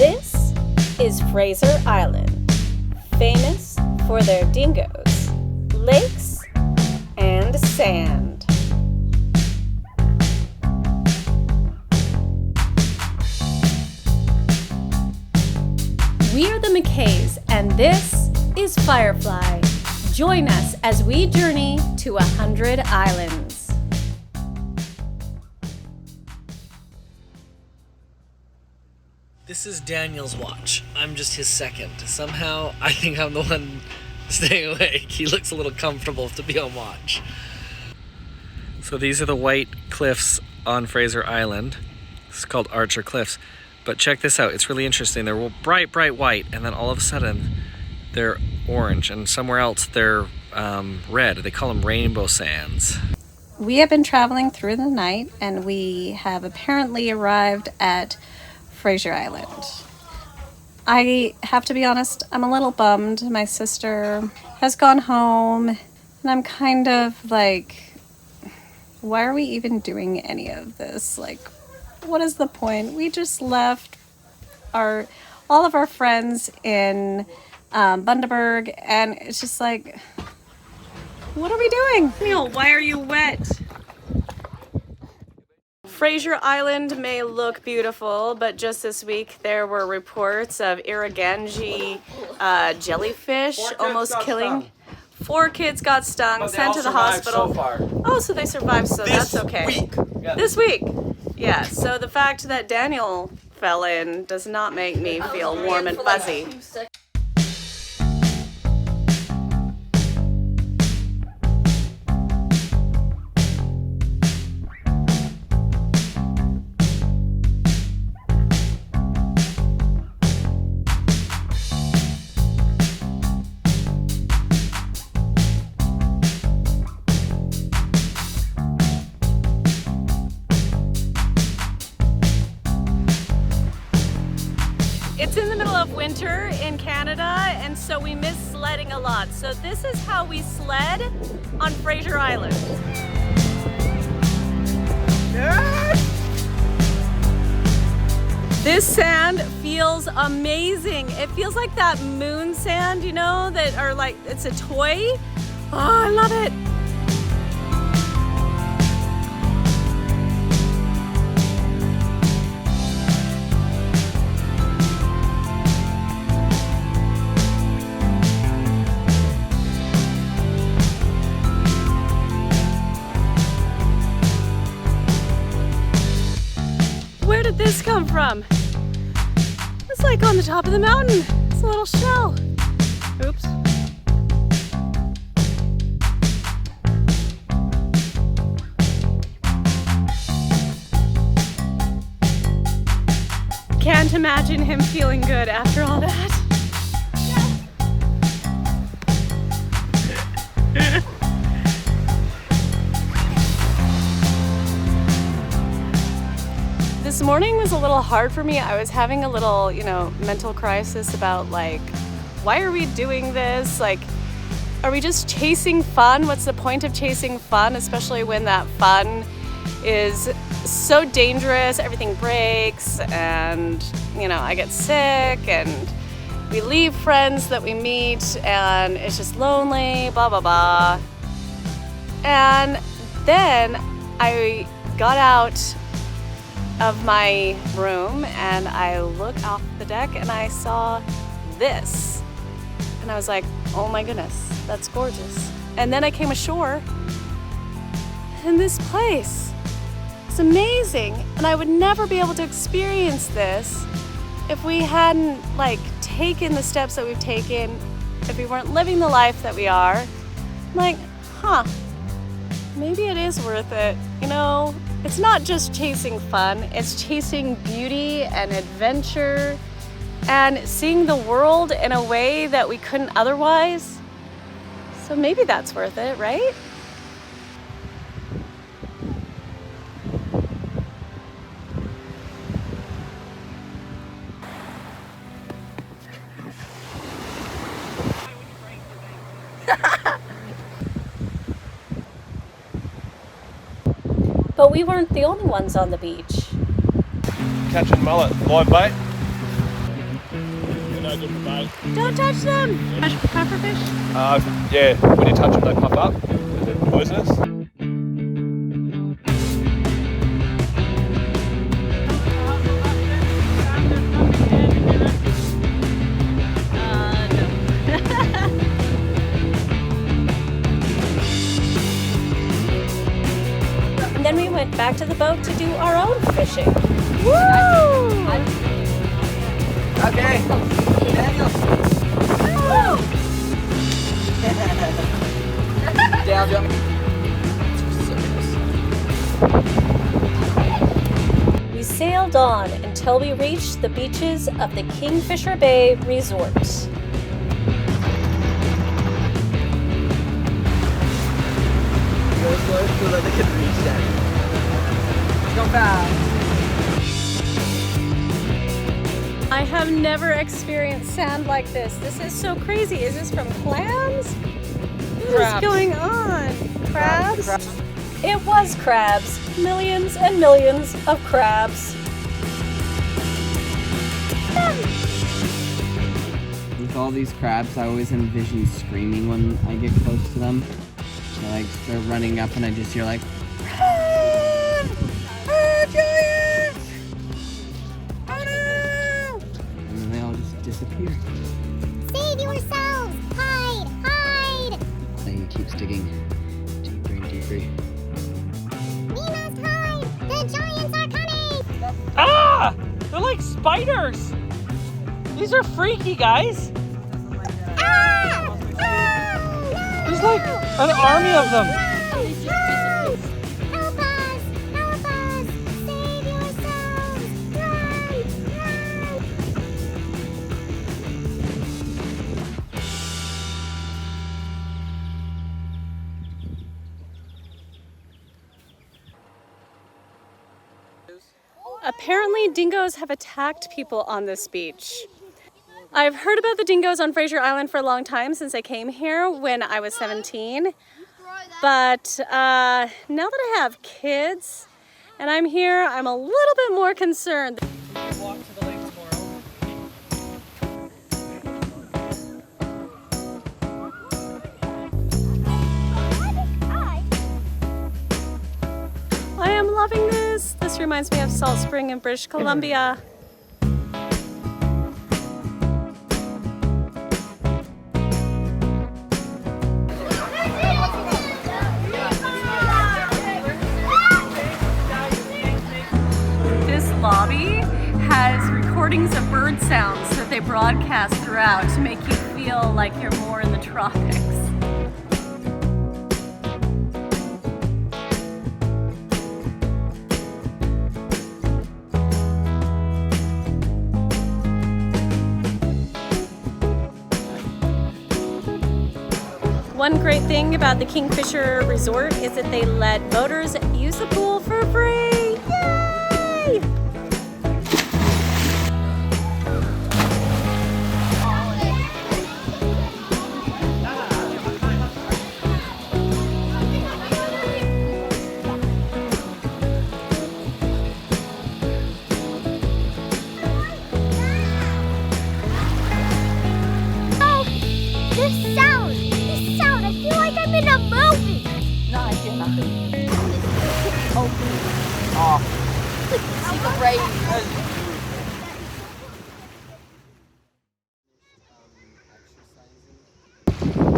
This is Fraser Island, famous for their dingoes, lakes, and sand. We are the McKays, and this is Firefly. Join us as we journey to 100 islands. This is Daniel's watch. I'm just his second. Somehow, I think I'm the one staying awake. He looks a little comfortable to be on watch. So these are the white cliffs on Fraser Island. It's called Archer Cliffs. But check this out. It's really interesting. They're bright, bright white, and then all of a sudden, they're orange, and somewhere else they're red. They call them rainbow sands. We have been traveling through the night, and we have apparently arrived at Fraser Island. I have to be honest, I'm a little bummed. My sister has gone home, and I'm kind of like, why are we even doing any of this? Like, what is the point? We just left all of our friends in Bundaberg, and it's just like, what are we doing? Neil, why are you wet? Fraser Island may look beautiful, but just this week there were reports of Irriganji jellyfish almost killing. 4 kids got stung, sent to the hospital. Oh, so they survived, so that's okay. This week. Yeah, so the fact that Daniel fell in does not make me feel warm and fuzzy. It's in the middle of winter in Canada, and so we miss sledding a lot. So this is how we sled on Fraser Island. This sand feels amazing. It feels like that moon sand, you know, that are like, it's a toy. Oh, I love it. Where did this come from? It's like on the top of the mountain. It's a little shell. Oops. Can't imagine him feeling good after all that. This morning was a little hard for me. I was having a little, mental crisis about like, why are we doing this? Like, are we just chasing fun? What's the point of chasing fun, especially when that fun is so dangerous, everything breaks, and, I get sick, and we leave friends that we meet, and it's just lonely, blah, blah, blah. And then I got out of my room and I looked off the deck and I saw this. And I was like, oh my goodness, that's gorgeous. And then I came ashore and this place, it's amazing. And I would never be able to experience this if we hadn't taken the steps that we've taken, if we weren't living the life that we are. I'm like, maybe it is worth it, It's not just chasing fun, it's chasing beauty and adventure and seeing the world in a way that we couldn't otherwise. So maybe that's worth it, right? But we weren't the only ones on the beach. Catching mullet, live bait? I get the bait. Don't touch them! Touch pufferfish? Yeah, when you touch them, they puff up. They're poisonous. And then we went back to the boat to do our own fishing. Woo! Okay, Daniel. Down jump. We sailed on until we reached the beaches of the Kingfisher Bay Resort. Go slow so that they can reach that. Go fast. I have never experienced sand like this. This is so crazy. Is this from clams? What is going on? Crabs? It was crabs. Millions and millions of crabs. With all these crabs, I always envision screaming when I get close to them. So like they're running up and I just hear like, "Ah! Ah, giant! Oh no!" And then they all just disappear. Save yourselves! Hide! Hide! And he keeps digging deeper and deeper. We must hide! The giants are coming! Ah! They're like spiders! These are freaky, guys! Ah! Oh, no! There's like an army of them! No! Help us! Help us! Save yourselves! Run! Run! Apparently, dingoes have attacked people on this beach. I've heard about the dingoes on Fraser Island for a long time, since I came here when I was 17. But now that I have kids and I'm here, I'm a little bit more concerned. Walk to the lake tomorrow. I am loving this. This reminds me of Salt Spring in British Columbia. This lobby has recordings of bird sounds that they broadcast throughout to make you feel like you're more in the tropics. One great thing about the Kingfisher Resort is that they let boaters use the pool for free. Yay! Oh, this sound! I feel like I'm in a movie! No, you're not. Oh. See the rain.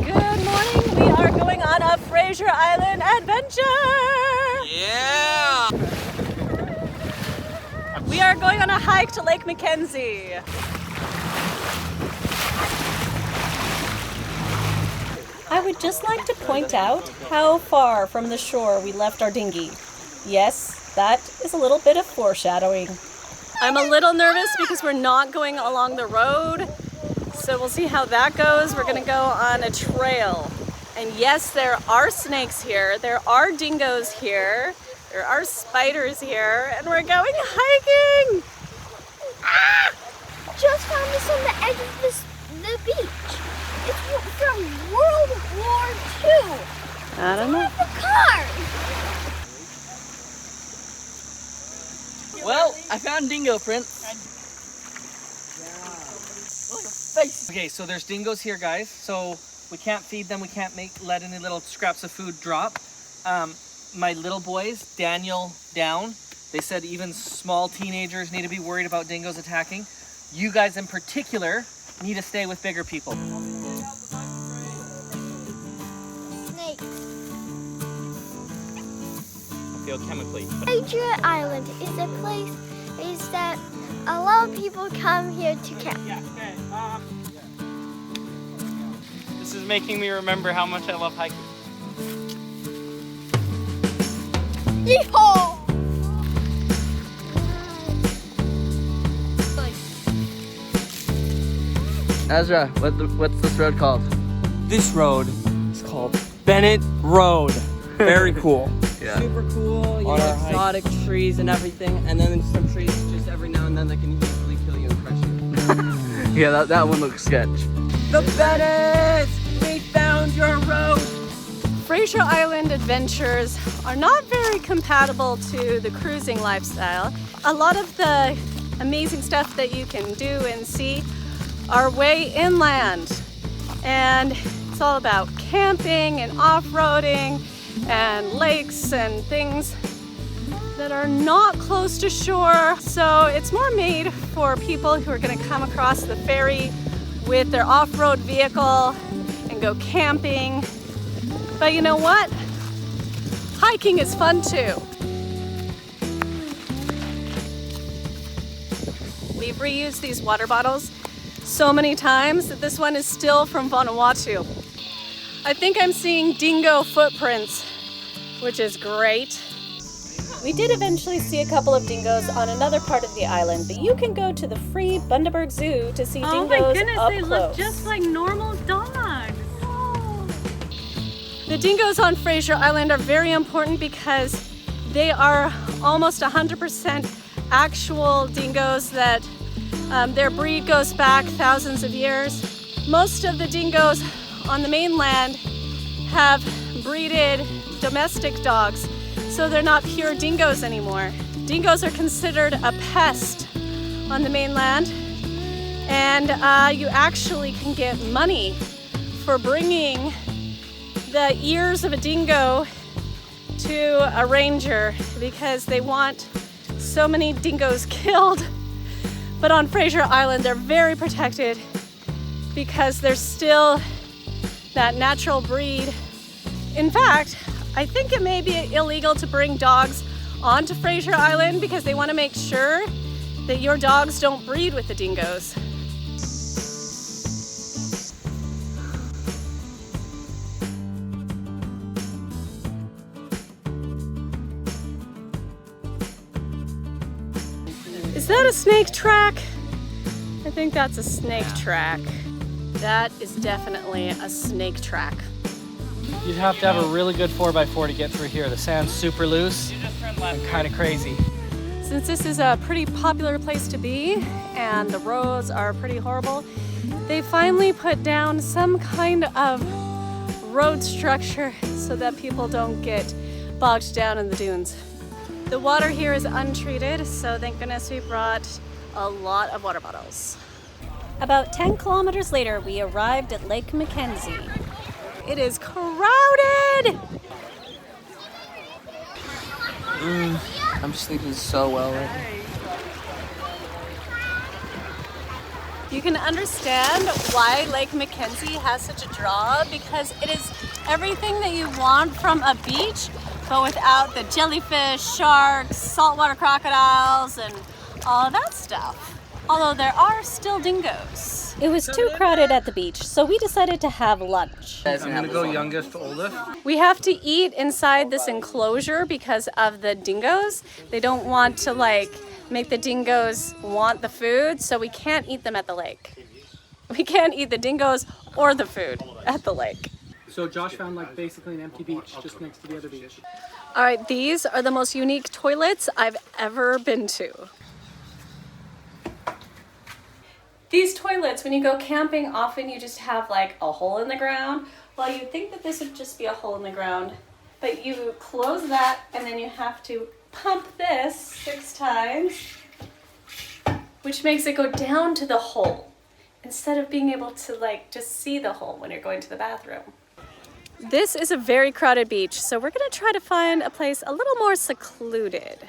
Good morning. We are going on a Fraser Island adventure. Yeah! We are going on a hike to Lake McKenzie. I would just like to point out how far from the shore we left our dinghy. Yes, that is a little bit of foreshadowing. I'm a little nervous because we're not going along the road, so we'll see how that goes. We're gonna go on a trail. And yes, there are snakes here, there are dingoes here, there are spiders here, and we're going hiking! Ah! Just found this on the edge of the beach. It's from World War II. I don't know. The car. Well, I found dingo prints. face. Okay, so there's dingoes here, guys. So we can't feed them. We can't let any little scraps of food drop. My little boys, Daniel down, they said even small teenagers need to be worried about dingoes attacking. You guys in particular need to stay with bigger people. Snakes. Feel chemically. Fraser Island is a place that a lot of people come here to camp. This is making me remember how much I love hiking. Yeehaw! Ezra, what's this road called? This road is called Bennett Road. Very cool. Yeah. Super cool, you On know, our hike. exotic trees and everything, and then some trees just every now and then that can easily kill you and crush you. Yeah, that one looks sketch. The Bennett! We found your road! Fraser Island adventures are not very compatible to the cruising lifestyle. A lot of the amazing stuff that you can do and see are way inland. And it's all about camping and off-roading and lakes and things that are not close to shore. So it's more made for people who are going to come across the ferry with their off-road vehicle and go camping. But you know what? Hiking is fun too. We've reused these water bottles so many times that this one is still from Vanuatu. I think I'm seeing dingo footprints, which is great. We did eventually see a couple of dingoes on another part of the island, but you can go to the free Bundaberg Zoo to see dingoes Oh my goodness, up they close. look just like normal dogs. The dingoes on Fraser Island are very important because they are almost 100% actual dingoes that their breed goes back thousands of years. Most of the dingoes on the mainland have breeded domestic dogs, so they're not pure dingoes anymore. Dingoes are considered a pest on the mainland, and you actually can get money for bringing the ears of a dingo to a ranger because they want so many dingoes killed. But on Fraser Island, they're very protected because there's still that natural breed. In fact, I think it may be illegal to bring dogs onto Fraser Island because they want to make sure that your dogs don't breed with the dingoes. Is that a snake track? I think that's a snake track. That is definitely a snake track. You'd have to have a really good 4x4 to get through here. The sand's super loose and kind of crazy. Since this is a pretty popular place to be and the roads are pretty horrible, they finally put down some kind of road structure so that people don't get bogged down in the dunes. The water here is untreated, so thank goodness we brought a lot of water bottles. About 10 kilometers later, we arrived at Lake McKenzie. It is crowded! I'm sleeping so well right now. You can understand why Lake McKenzie has such a draw because it is everything that you want from a beach, but without the jellyfish, sharks, saltwater crocodiles, and all of that stuff. Although there are still dingoes. It was too crowded at the beach, so we decided to have lunch. I'm gonna go youngest to oldest. We have to eat inside this enclosure because of the dingoes. They don't want to make the dingoes want the food, so we can't eat them at the lake. We can't eat the dingoes or the food at the lake. So Josh found basically an empty beach just next to the other beach. All right, these are the most unique toilets I've ever been to. These toilets, when you go camping, often you just have a hole in the ground. Well, you'd think that this would just be a hole in the ground, but you close that and then you have to pump this 6 times, which makes it go down to the hole. And instead of being able to like just see the hole when you're going to the bathroom. This is a very crowded beach, so we're gonna try to find a place a little more secluded.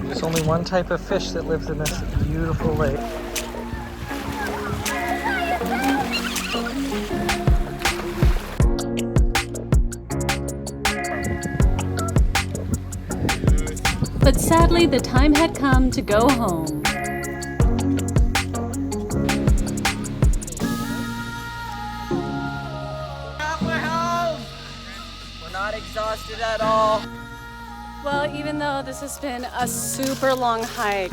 There's only one type of fish that lives in this beautiful lake. But sadly, the time had come to go home. We're home! We're not exhausted at all. Well, even though this has been a super long hike,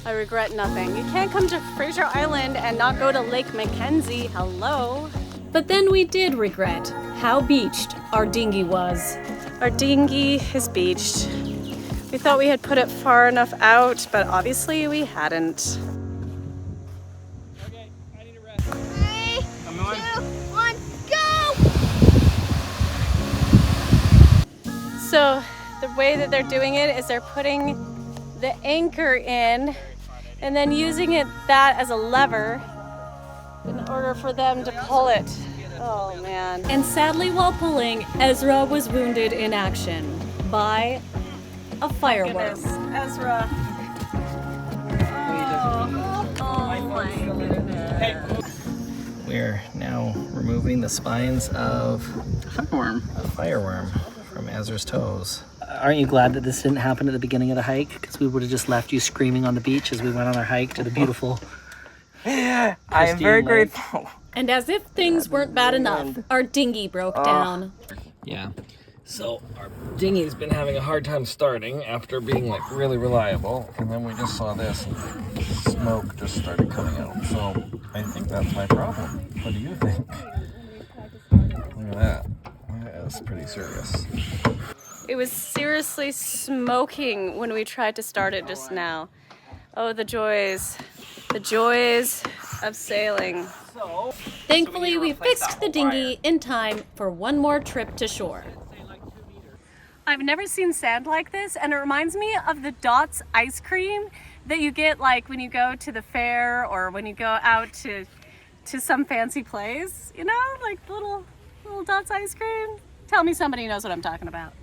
I regret nothing. You can't come to Fraser Island and not go to Lake McKenzie. Hello. But then we did regret how beached our dinghy was. Our dinghy is beached. We thought we had put it far enough out, but obviously we hadn't. Okay, I need a rest. 3, 2, 1, go! So the way that they're doing it is they're putting the anchor in and then using that as a lever in order for them to pull it. Oh man. And sadly, while pulling, Ezra was wounded in action by a firework. Ezra. Oh my. We're now removing the spines of a fireworm from Ezra's toes. Aren't you glad that this didn't happen at the beginning of the hike? Because we would have just left you screaming on the beach as we went on our hike to the beautiful I am very lake. grateful. And as if things weren't bad enough, our dinghy broke down. Yeah. So our dinghy's been having a hard time starting after being like really reliable, and then we just saw this and smoke just started coming out. So I think that's my problem. What do you think? Look at that. That's pretty serious. It was seriously smoking when we tried to start it just now. Oh, the joys of sailing. Thankfully, we fixed the dinghy in time for one more trip to shore. I've never seen sand like this, and it reminds me of the Dots ice cream that you get like when you go to the fair or when you go out to some fancy place, you know, like little Dots ice cream. Tell me somebody knows what I'm talking about.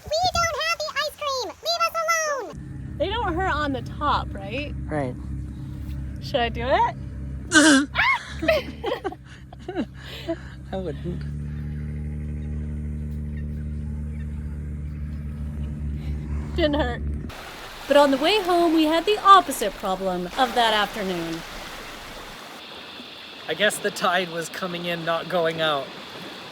We don't have the ice cream! Leave us alone! They don't hurt on the top, right? Right. Should I do it? I wouldn't. Didn't hurt. But on the way home, we had the opposite problem of that afternoon. I guess the tide was coming in, not going out.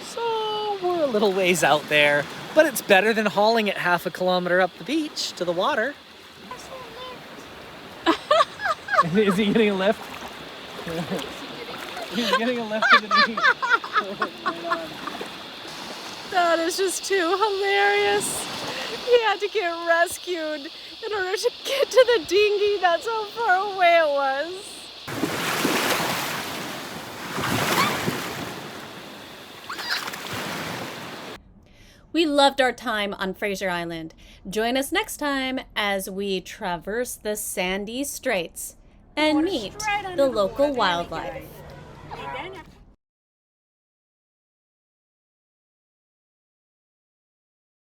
So we're a little ways out there, but it's better than hauling it half a kilometer up the beach to the water. Is he getting a lift? He's getting a lift to the beach. That is just too hilarious. He had to get rescued in order to get to the dinghy. That's how far away it was. We loved our time on Fraser Island. Join us next time as we traverse the sandy straits and meet the local wildlife.